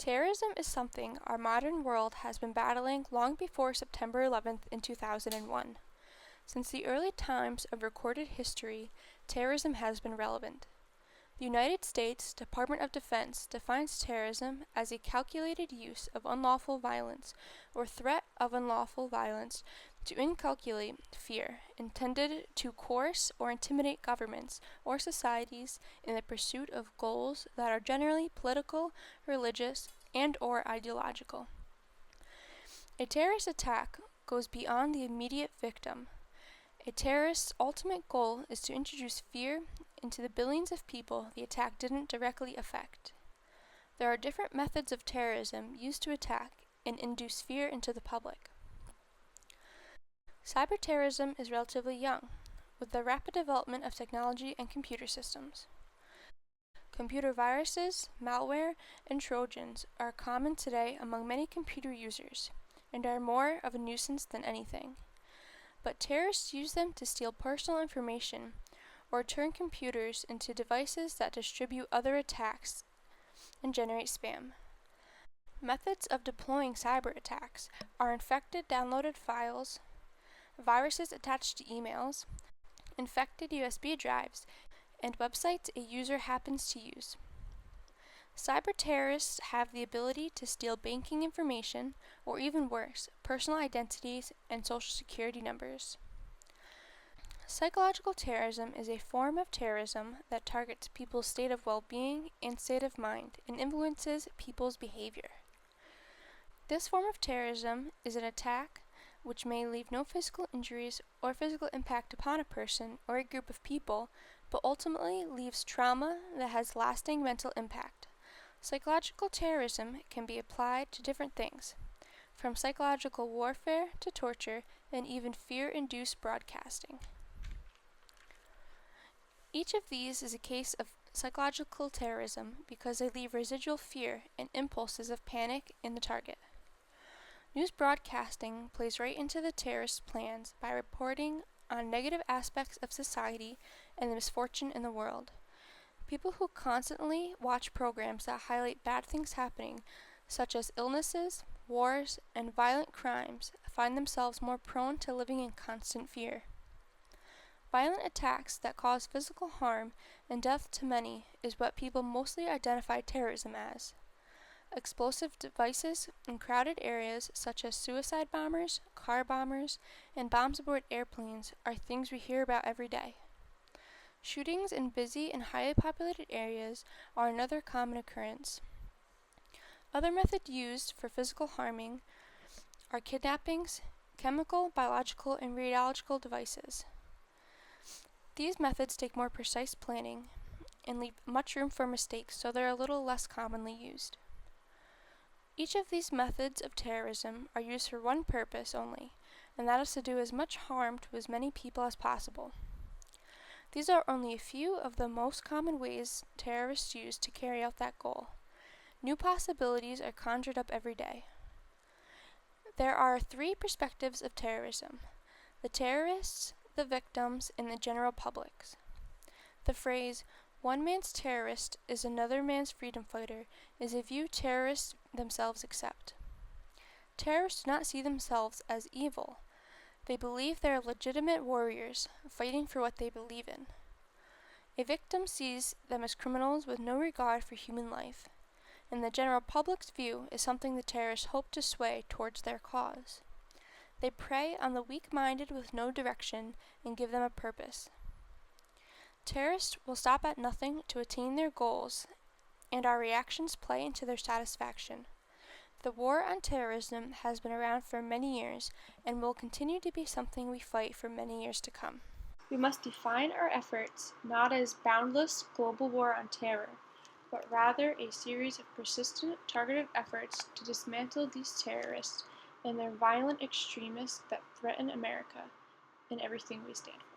Terrorism is something our modern world has been battling long before September 11th in 2001. Since the early times of recorded history, terrorism has been relevant. The United States Department of Defense defines terrorism as a calculated use of unlawful violence or threat of unlawful violence to inculcate fear, intended to coerce or intimidate governments or societies in the pursuit of goals that are generally political, religious, and/or ideological. A terrorist attack goes beyond the immediate victim. A terrorist's ultimate goal is to introduce fear into the billions of people the attack didn't directly affect. There are different methods of terrorism used to attack and induce fear into the public. Cyberterrorism is relatively young, with the rapid development of technology and computer systems. Computer viruses, malware, and trojans are common today among many computer users, and are more of a nuisance than anything. But terrorists use them to steal personal information or turn computers into devices that distribute other attacks and generate spam. Methods of deploying cyber attacks are infected downloaded files, viruses attached to emails, infected USB drives, and websites a user happens to use. Cyber terrorists have the ability to steal banking information, or even worse, personal identities and social security numbers. Psychological terrorism is a form of terrorism that targets people's state of well-being and state of mind and influences people's behavior. This form of terrorism is an attack which may leave no physical injuries or physical impact upon a person or a group of people, but ultimately leaves trauma that has lasting mental impact. Psychological terrorism can be applied to different things, from psychological warfare to torture and even fear-induced broadcasting. Each of these is a case of psychological terrorism because they leave residual fear and impulses of panic in the target. News broadcasting plays right into the terrorists' plans by reporting on negative aspects of society and the misfortune in the world. People who constantly watch programs that highlight bad things happening, such as illnesses, wars, and violent crimes, find themselves more prone to living in constant fear. Violent attacks that cause physical harm and death to many is what people mostly identify terrorism as. Explosive devices in crowded areas such as suicide bombers, car bombers, and bombs aboard airplanes are things we hear about every day. Shootings in busy and highly populated areas are another common occurrence. Other methods used for physical harming are kidnappings, chemical, biological, and radiological devices. These methods take more precise planning and leave much room for mistakes, so they're a little less commonly used. Each of these methods of terrorism are used for one purpose only, and that is to do as much harm to as many people as possible. These are only a few of the most common ways terrorists use to carry out that goal. New possibilities are conjured up every day. There are three perspectives of terrorism: the terrorists, the victims, and the general public. The phrase, "one man's terrorist is another man's freedom fighter," is a view terrorists themselves accept. Terrorists do not see themselves as evil. They believe they are legitimate warriors, fighting for what they believe in. A victim sees them as criminals with no regard for human life, and the general public's view is something the terrorists hope to sway towards their cause. They prey on the weak-minded with no direction and give them a purpose. Terrorists will stop at nothing to attain their goals, and our reactions play into their satisfaction. The war on terrorism has been around for many years and will continue to be something we fight for many years to come. We must define our efforts not as boundless global war on terror, but rather a series of persistent, targeted efforts to dismantle these terrorists and their violent extremists that threaten America and everything we stand for.